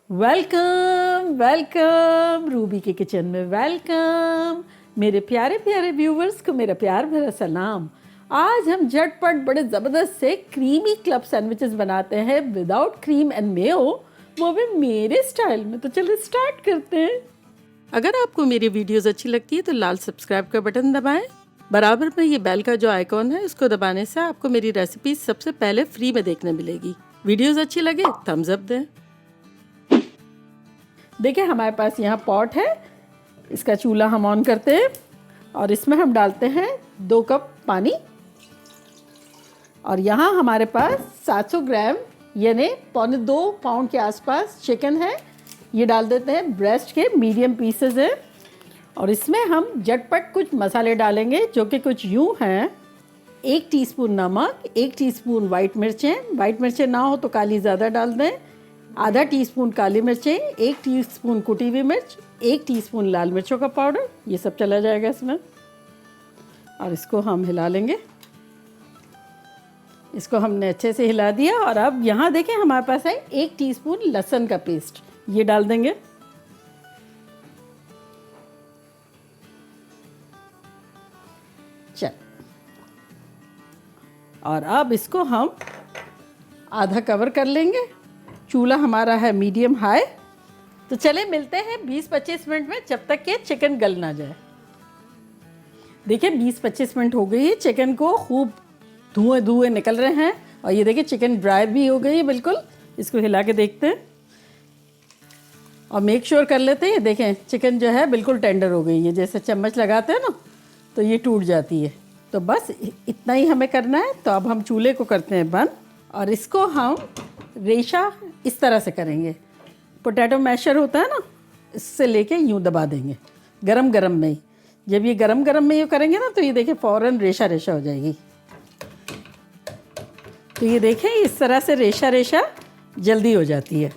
Welcome welcome Ruby के kitchen में welcome. मेरे प्यारे प्यारे व्यूवर्स को मेरा प्यार भरा सलाम। आज हम झटपट बड़े ज़बरदस्त से क्रीमी क्लब सैंडविचेस बनाते हैं विदाउट क्रीम एंड मेयो, वो भी मेरे स्टाइल में। तो चलिए स्टार्ट करते हैं। अगर आपको मेरी वीडियोस अच्छी लगती है तो लाल सब्सक्राइब का बटन दबाएं। बराबर में ये बेल का जो आइकॉन है इसको दबाने से आपको मेरी रेसिपी सबसे पहले फ्री में देखने मिलेगी। वीडियोस अच्छी लगे थम्स अप दें। देखिए हमारे पास यहाँ पॉट है, इसका चूल्हा हम ऑन करते हैं और इसमें हम डालते हैं 2 कप पानी। और यहाँ हमारे पास 700 ग्राम यानी 1.25 पाउंड के आसपास चिकन है। ये डाल देते हैं, ब्रेस्ट के मीडियम पीसेस हैं। और इसमें हम झटपट कुछ मसाले डालेंगे जो कि कुछ यूँ हैं। 1 टीस्पून नमक, 1 टीस्पून वाइट मिर्चें ना हो तो काली ज़्यादा डाल दें, आधा टीस्पून काली मिर्चें, 1 टीस्पून कुटी हुई मिर्च, 1 टीस्पून लाल मिर्चों का पाउडर, ये सब चला जाएगा इसमें। और इसको हम हिला लेंगे। इसको हमने अच्छे से हिला दिया। और अब यहाँ देखें हमारे पास है 1 टीस्पून लहसुन का पेस्ट, ये डाल देंगे। चल, और अब इसको हम आधा कवर कर लेंगे। चूल्हा हमारा है मीडियम हाई। तो चले मिलते हैं 20-25 मिनट में, जब तक कि चिकन गल ना जाए। देखिए 20-25 मिनट हो गई है, चिकन को खूब धुएं धुएं निकल रहे हैं। और ये देखिए चिकन ड्राई भी हो गई है बिल्कुल। इसको हिला के देखते हैं और मेक श्योर कर लेते हैं। ये देखें चिकन जो है बिल्कुल टेंडर हो गई है, जैसे चम्मच लगाते हैं ना तो ये टूट जाती है। तो बस इतना ही हमें करना है। तो अब हम चूल्हे को करते हैं बंद और इसको हम रेशा इस तरह से करेंगे। पोटैटो मैशर होता है ना, इससे लेके यूँ दबा देंगे गरम गरम में ही। जब ये गरम गरम में यूँ करेंगे ना तो ये देखिए फ़ौरन रेशा रेशा हो जाएगी। तो ये देखें इस तरह से रेशा रेशा जल्दी हो जाती है।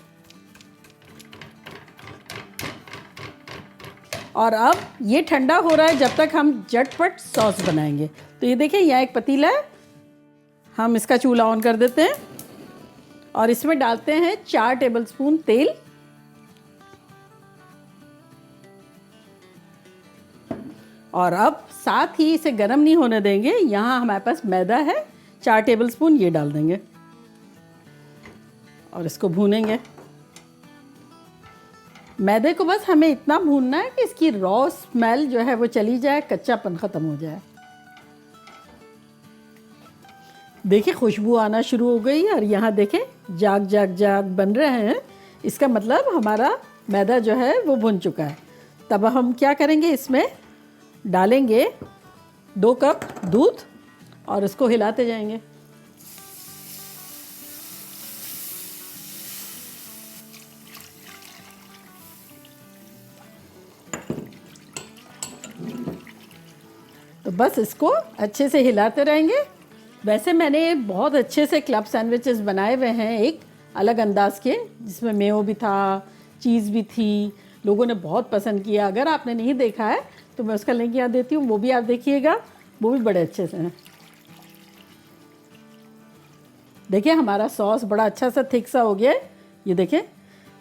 और अब ये ठंडा हो रहा है जब तक हम झटपट सॉस बनाएंगे। तो ये देखिए यहाँ एक पतीला है, हम इसका चूल्हा ऑन कर देते हैं और इसमें डालते हैं 4 टेबलस्पून तेल। और अब साथ ही इसे गर्म नहीं होने देंगे। यहाँ हमारे पास मैदा है 4 टेबलस्पून, ये डाल देंगे और इसको भूनेंगे। मैदे को बस हमें इतना भूनना है कि इसकी रॉ स्मेल जो है वो चली जाए, कच्चापन ख़त्म हो जाए। देखिए खुशबू आना शुरू हो गई और यहाँ देखें जाग जाग जाग बन रहे हैं। इसका मतलब हमारा मैदा जो है वो भुन चुका है। तब हम क्या करेंगे, इसमें डालेंगे 2 कप दूध और इसको हिलाते जाएंगे। तो बस इसको अच्छे से हिलाते रहेंगे। वैसे मैंने बहुत अच्छे से क्लब सैंडविचेस बनाए हुए हैं, एक अलग अंदाज के, जिसमें मेयो भी था, चीज़ भी थी। लोगों ने बहुत पसंद किया। अगर आपने नहीं देखा है तो मैं उसका लिंक यहाँ देती हूँ, वो भी आप देखिएगा, वो भी बड़े अच्छे से हैं। देखिए हमारा सॉस बड़ा अच्छा सा थिक सा हो गया है। ये देखिए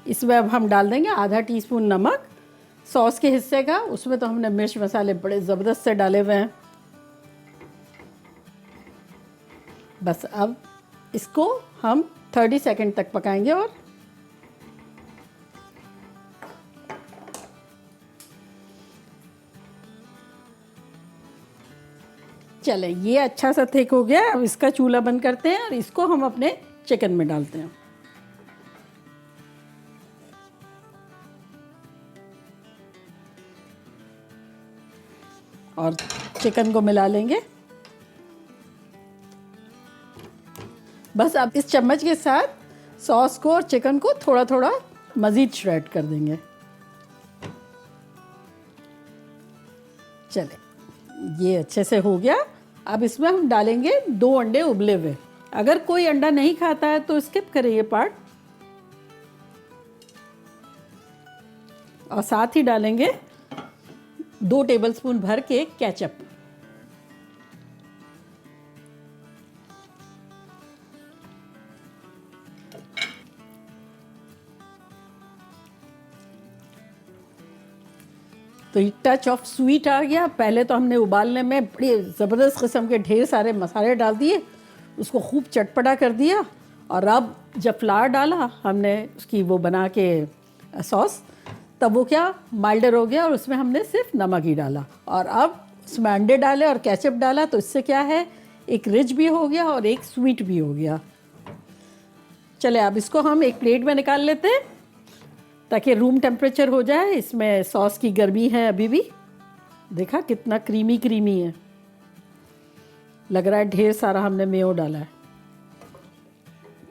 इसमें अब हम डाल देंगे आधा टीस्पून नमक सॉस के हिस्से का। उसमें तो हमने मिर्च मसाले बड़े ज़बरदस्त से डाले हुए हैं। बस अब इसको हम 30 सेकंड तक पकाएंगे। और चले ये अच्छा सा थिक हो गया। अब इसका चूल्हा बंद करते हैं और इसको हम अपने चिकन में डालते हैं। और चिकन को मिला लेंगे। बस अब इस चम्मच के साथ सॉस को और चिकन को थोड़ा थोड़ा मज़ीद श्रेड कर देंगे। चले ये अच्छे से हो गया। अब इसमें हम डालेंगे 2 अंडे उबले हुए। अगर कोई अंडा नहीं खाता है तो स्किप करें ये पार्ट। और साथ ही डालेंगे 2 टेबलस्पून भर के केचप। तो ये टच ऑफ स्वीट आ गया। पहले तो हमने उबालने में बड़ी ज़बरदस्त किस्म के ढेर सारे मसाले डाल दिए, उसको खूब चटपटा कर दिया। और अब जब फ्लावर डाला हमने उसकी वो बना के सॉस, तब वो क्या माइल्डर हो गया और उसमें हमने सिर्फ नमक ही डाला। और अब उसमें अंडे डाले और केचप डाला, तो इससे क्या है, एक रिच भी हो गया और एक स्वीट भी हो गया। चले अब इसको हम एक प्लेट में निकाल लेते हैं ताकि रूम टेम्परेचर हो जाए। इसमें सॉस की गर्मी है अभी भी, देखा कितना क्रीमी क्रीमी है, लग रहा है ढेर सारा हमने मेयो डाला है।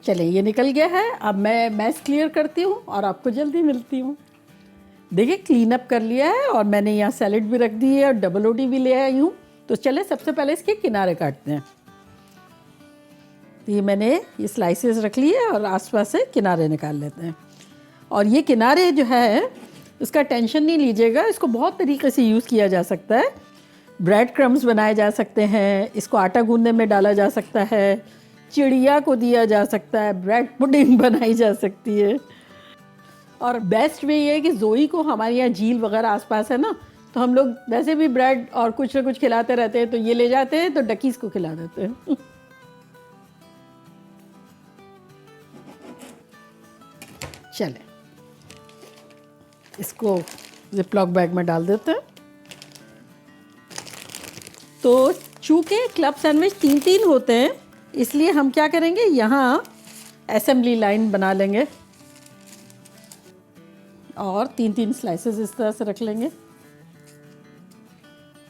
चले ये निकल गया है। अब मैं मैस क्लियर करती हूँ और आपको जल्दी मिलती हूँ। देखिए क्लीन अप कर लिया है और मैंने यहाँ सैलेड भी रख दी है और डबल रोटी भी ले आई हूँ। तो चले सबसे पहले इसके किनारे काटते हैं। तो ये मैंने ये स्लाइसेस रख लिए और आसपास से किनारे निकाल लेते हैं। और ये किनारे जो है उसका टेंशन नहीं लीजिएगा, इसको बहुत तरीके से यूज़ किया जा सकता है। ब्रेड क्रम्स बनाए जा सकते हैं, इसको आटा गूंदने में डाला जा सकता है, चिड़िया को दिया जा सकता है, ब्रेड पुडिंग बनाई जा सकती है। और बेस्ट वे ये है कि जोई को हमारे यहाँ झील वगैरह आसपास है ना, तो हम लोग वैसे भी ब्रेड और कुछ ना कुछ खिलाते रहते हैं, तो ये ले जाते हैं तो डकीज को खिला देते हैं। चले इसको जिपलॉक बैग में डाल देते हैं। तो चूँकि क्लब सैंडविच 3-3 होते हैं, इसलिए हम क्या करेंगे, यहाँ असेंबली लाइन बना लेंगे और 3-3 स्लाइसेस इस तरह से रख लेंगे।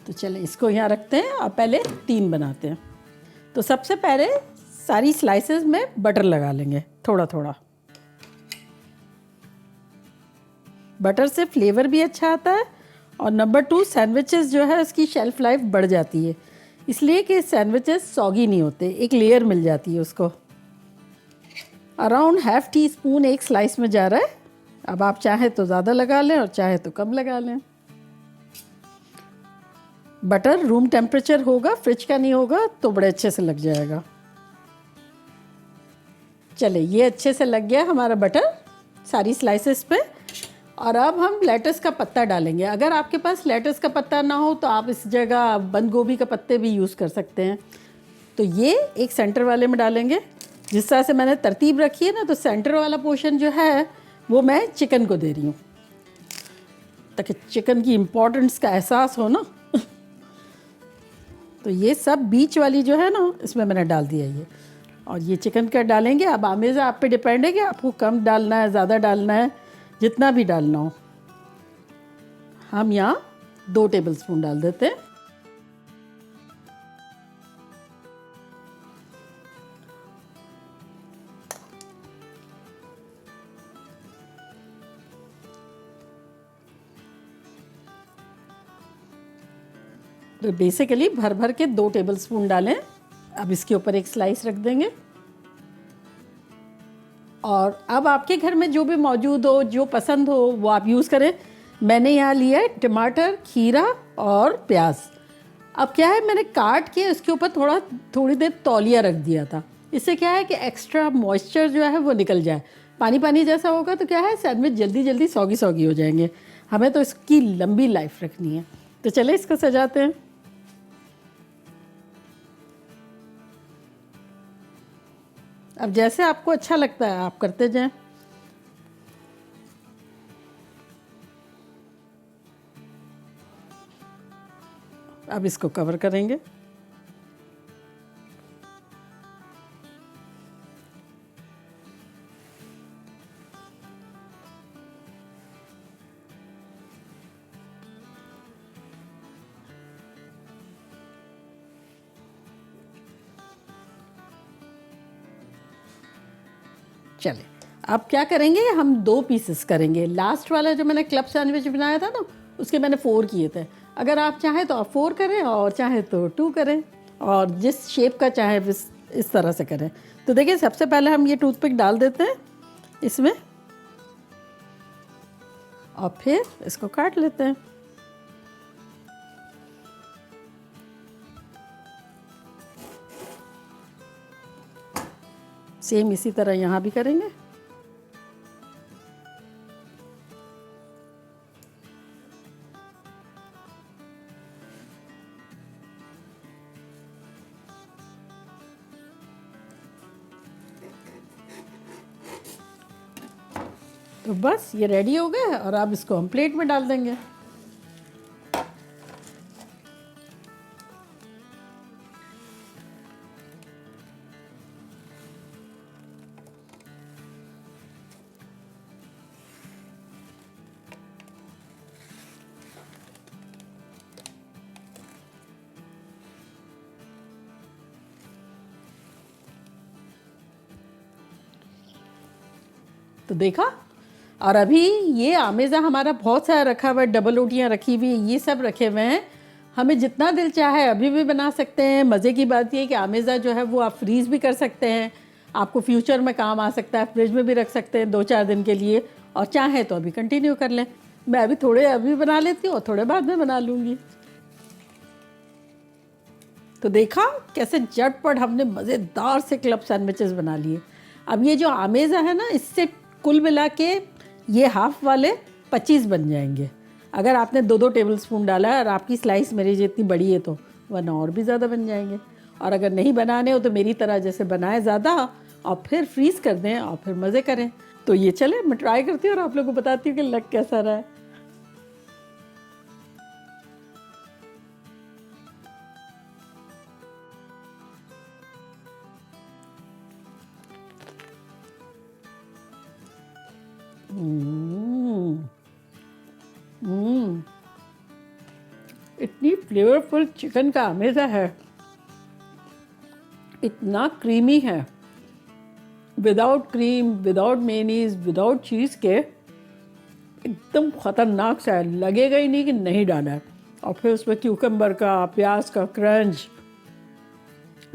तो चले इसको यहाँ रखते हैं और पहले 3 बनाते हैं। तो सबसे पहले सारी स्लाइसेस में बटर लगा लेंगे थोड़ा थोड़ा। बटर से फ्लेवर भी अच्छा आता है और नंबर 2 सैंडविचेस जो है उसकी शेल्फ लाइफ बढ़ जाती है, इसलिए कि सैंडविचेस सॉगी नहीं होते, एक लेयर मिल जाती है उसको। अराउंड ½ टीस्पून एक स्लाइस में जा रहा है। अब आप चाहे तो ज़्यादा लगा लें और चाहे तो कम लगा लें। बटर रूम टेम्परेचर होगा, फ्रिज का नहीं होगा तो बड़े अच्छे से लग जाएगा। चले ये अच्छे से लग गया हमारा बटर सारी स्लाइसेस पे। और अब हम लेटस का पत्ता डालेंगे। अगर आपके पास लेटस का पत्ता ना हो तो आप इस जगह बंद गोभी का पत्ते भी यूज़ कर सकते हैं। तो ये एक सेंटर वाले में डालेंगे। जिस तरह से मैंने तरतीब रखी है ना, तो सेंटर वाला पोर्शन जो है वो मैं चिकन को दे रही हूँ ताकि चिकन की इम्पोर्टेंस का एहसास हो ना। तो ये सब बीच वाली जो है ना, इसमें मैंने डाल दिया ये। और ये चिकन का डालेंगे। अब आमेज़ा आप पे डिपेंड है कि आपको कम डालना है, ज़्यादा डालना है, जितना भी डालना हो। हम यहाँ 2 टेबलस्पून डाल देते हैं। तो बेसिकली भर भर के 2 टेबलस्पून डालें। अब इसके ऊपर एक स्लाइस रख देंगे। और अब आपके घर में जो भी मौजूद हो, जो पसंद हो, वो आप यूज़ करें। मैंने यहाँ लिया है टमाटर, खीरा और प्याज। अब क्या है, मैंने काट के उसके ऊपर थोड़ी देर तौलिया रख दिया था। इससे क्या है कि एक्स्ट्रा मॉइस्चर जो है वो निकल जाए। पानी पानी जैसा होगा तो क्या है, सैंडविच जल्दी जल्दी सौगी सौगी हो जाएंगे। हमें तो इसकी लंबी लाइफ रखनी है। तो चले इसको सजाते हैं। अब जैसे आपको अच्छा लगता है आप करते जाएं। अब इसको कवर करेंगे। चले अब क्या करेंगे, हम 2 पीसेस करेंगे। लास्ट वाला जो मैंने क्लब सैंडविच बनाया था ना, उसके मैंने 4 किए थे। अगर आप चाहें तो आप 4 करें और चाहे तो 2 करें, और जिस शेप का चाहे इस तरह से करें। तो देखिए सबसे पहले हम ये टूथपिक डाल देते हैं इसमें और फिर इसको काट लेते हैं। सेम इसी तरह यहाँ भी करेंगे। तो बस ये रेडी हो गए और आप इसको हम प्लेट में डाल देंगे। तो देखा। और अभी ये आमेज़ा हमारा बहुत सारा रखा हुआ है, डबल रोटियां रखी हुई, ये सब रखे हुए हैं। हमें जितना दिल चाहे अभी भी बना सकते हैं। मज़े की बात ये है कि आमेज़ा जो है वो आप फ्रीज़ भी कर सकते हैं, आपको फ्यूचर में काम आ सकता है। फ्रिज में भी रख सकते हैं 2-4 दिन के लिए, और चाहे तो अभी कंटिन्यू कर लें। मैं अभी थोड़े अभी बना लेती हूँ और थोड़े बाद में बना लूँगी। तो देखा कैसे झटपट हमने मज़ेदार से क्लब सैंडविचेस बना लिए। अब ये जो आमेज़ा है ना, इससे कुल मिला के ये हाफ वाले 25 बन जाएंगे। अगर आपने 2-2 टेबलस्पून डाला है और आपकी स्लाइस मेरी जितनी बड़ी है तो वरना और भी ज़्यादा बन जाएंगे। और अगर नहीं बनाने हो तो मेरी तरह जैसे बनाए ज़्यादा और फिर फ्रीज़ कर दें और फिर मज़े करें। तो ये चले मैं ट्राई करती हूँ और आप लोगों को बताती हूँ कि लग कैसा रहा है। इतनी फ्लेवरफुल चिकन का आमेज़ा है, इतना क्रीमी है, without cream, without mayonnaise, without cheese के, एकदम ख़तरनाक सा है। लगेगा ही नहीं कि नहीं डाला है। और फिर उसमें क्यूकम्बर का, प्याज का क्रंच,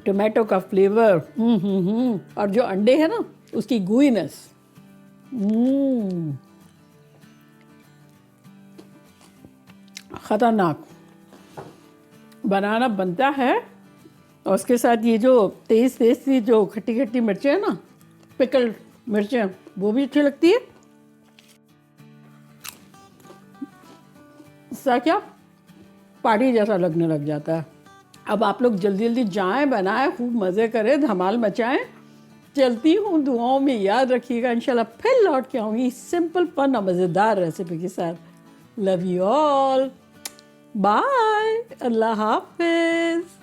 टोमेटो का फ्लेवर, और जो अंडे है ना उसकी गूईनेस, ख़तरनाक। बनाना बनता है और उसके साथ ये जो तेज़ सी जो खट्टी खट्टी मिर्चें हैं ना, पिकल्ड मिर्चें, वो भी अच्छी लगती है। इसका क्या पार्टी जैसा लगने लग जाता है। अब आप लोग जल्दी जल्दी जाएं, बनाएं, खूब मज़े करें, धमाल मचाएं। चलती हूँ, दुआओं में याद रखिएगा। इंशाल्लाह फिर लौट के आऊँगी सिंपल फन और मज़ेदार रेसिपी के साथ। लव यू ऑल, बाय, अल्लाह हाफिज़।